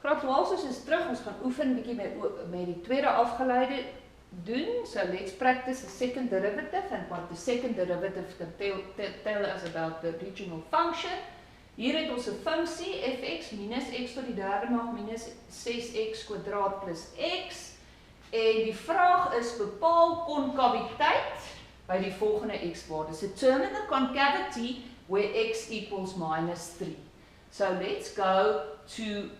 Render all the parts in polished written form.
Graad 12 is terug, ons gaan oefen bietjie met die tweede afgeleide doen. So let's practice the second derivative, and what the second derivative can tell us about the original function. Hier het ons 'n funksie fx minus x tot die derde maak minus 6x kwadraat plus x. En die vraag is, bepaal konkaviteit by die volgende x-waardes. Determine the concavity where x equals minus 3. So let's go to,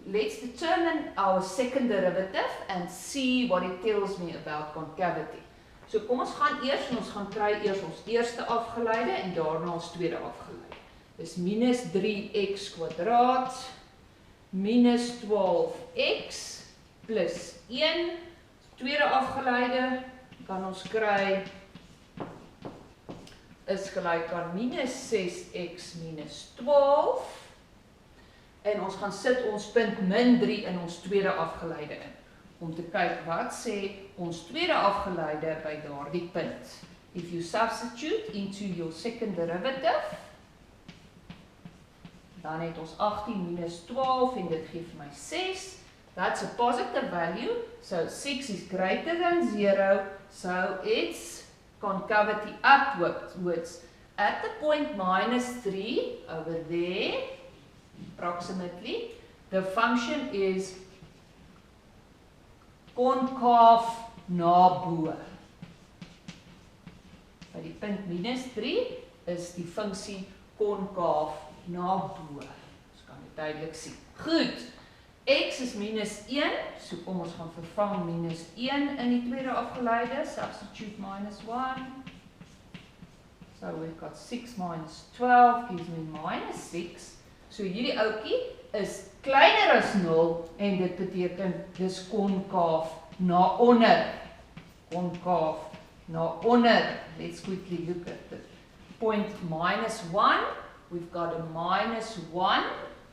let's determine our second derivative and see what it tells me about concavity. So kom ons gaan eers en ons gaan kry eers ons eerste afgeleide en daarna ons tweede afgeleide. Dis minus 3x kwadraat minus 12x plus 1. Tweede afgeleide kan ons kry is gelyk aan minus 6x minus 12. En ons gaan sit ons punt min 3 in ons tweede afgeleide in. Om te kyk wat sê ons tweede afgeleide by daardie punt. If you substitute into your second derivative, dan het ons 18 minus 12 en dit gee vir my 6. That's a positive value, so 6 is greater than 0, so its concavity upwards. At the point minus 3, over there, approximately, the function is concave na bo. By die punt minus 3 is die funksie concave na bo. Ons kan dit duidelik sien. Goed, x is minus 1, so kom ons gaan vervang minus 1 in die tweede afgeleide, substitute minus 1. So we've got 6 minus 12 gives me minus 6. So hierdie ouetjie is kleiner as 0 en dit beteken dis konkaaf na onder. Konkaaf na onder. Let's quickly look at the point minus 1. We've got a minus 1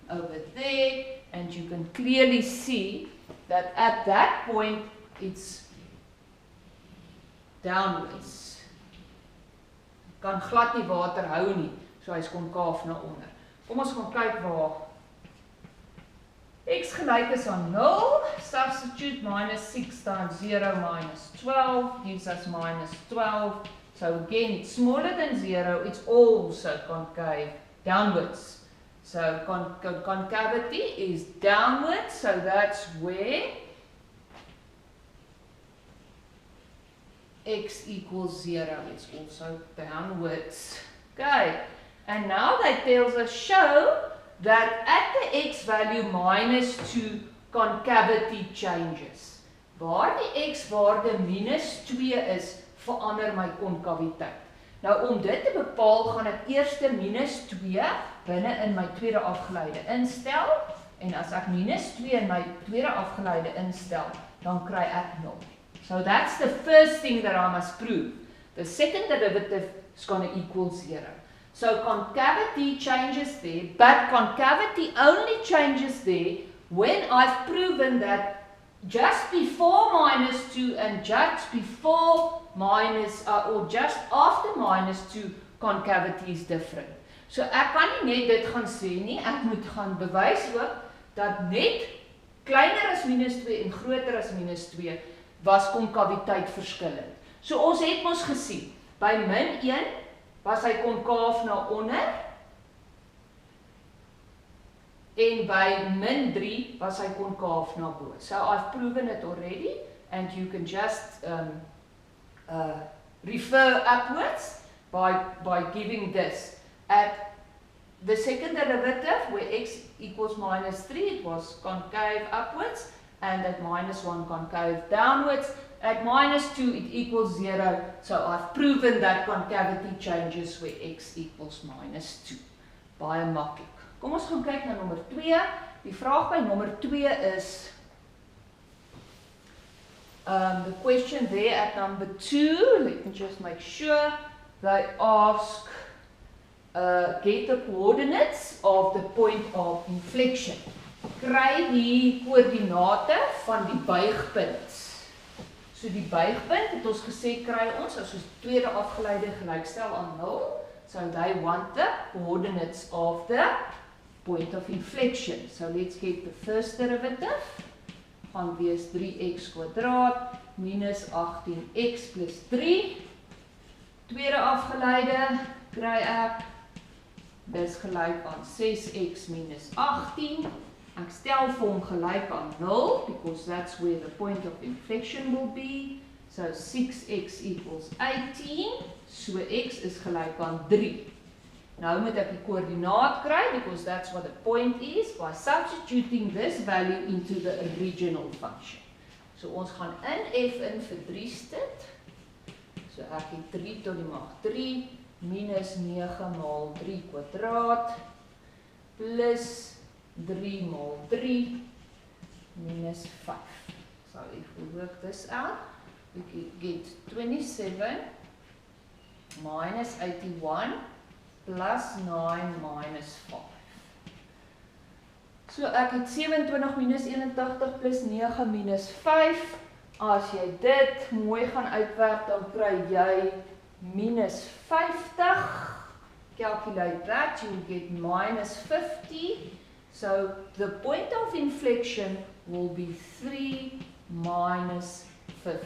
over there, and you can clearly see that at that point it's downwards. Kan glad nie water hou nie, so hy's konkaaf na onder. Kom ons gaan kyk waar x gelyk is aan 0, substitute minus 6 times 0 minus 12 gives us minus 12. So again, it's smaller than 0, it's also concave downwards. So concavity is downwards, so that's where x equals 0. It's also downwards. Okay, and now that tells us show that at the x value minus 2 concavity changes. Waar die x waarde minus 2 is, verander my konkaviteit. Nou om dit te bepaal, gaan ek eers minus 2 binne in my tweede afgeleide instel, en as ek minus 2 in my tweede afgeleide instel, dan kry ek 0. So that's the first thing that I must prove. The second derivative is going to equal 0. So concavity changes there, but concavity only changes there when I've proven that just before minus 2 and just before minus, or just after minus 2, concavity is different. So ek kan nie net dit gaan sê nie, ek moet gaan bewys ook dat net kleiner as minus 2 en groter as minus 2 was konkaviteit verskillend. So ons het mos gesien, by min 1 was hy konkaaf na onder, en by min 3 was hy konkaaf na bo. So I've proven it already, and you can just refer upwards by giving this. At the second derivative, where x equals minus 3, it was concave upwards, and at minus 1 concave downwards. At minus 2 it equals 0, so I've proven that concavity changes where x equals minus 2. Baie maklik. Kom ons gaan kyk na nommer 2. Die vraag by nommer 2 is, the question there at number 2, let me just make sure, they ask, get the coordinates of the point of inflection. Kry die koördinate van die buigpunt. So die buigpunt het ons gesê kry ons as ons tweede afgeleide gelykstel aan 0. So they want the coordinates of the point of inflection. So let's get the first derivative. Gaan wees 3x kwadraat minus 18x plus 3. Tweede afgeleide kry ek, dis gelyk aan 6x minus 18. Ek stel vir hom gelyk aan 0, because that's where the point of inflection will be. So 6x equals 18, so x is gelyk aan 3. Nou moet ek die koördinaat kry, because that's what the point is, by substituting this value into the original function. So ons gaan in f in vir 3 sit. So ek het 3 tot die mag 3, minus 9 maal 3 kwadraat, plus 3 maal 3, minus 5. So if we work this out, we can get 27 minus 81 plus 9 minus 5. So ek het 27 minus 81 plus 9 minus 5. As jy dit mooi gaan uitwerk, dan kry jy minus 50. Calculate that, you get minus 50. So the point of inflection will be 3 minus 50.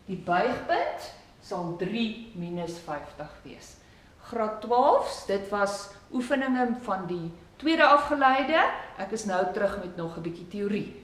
Die buigpunt sal 3 minus 50 wees. Graad 12, dit was oefeninge van die tweede afgeleide. Ek is nou terug met nog 'n bietjie teorie.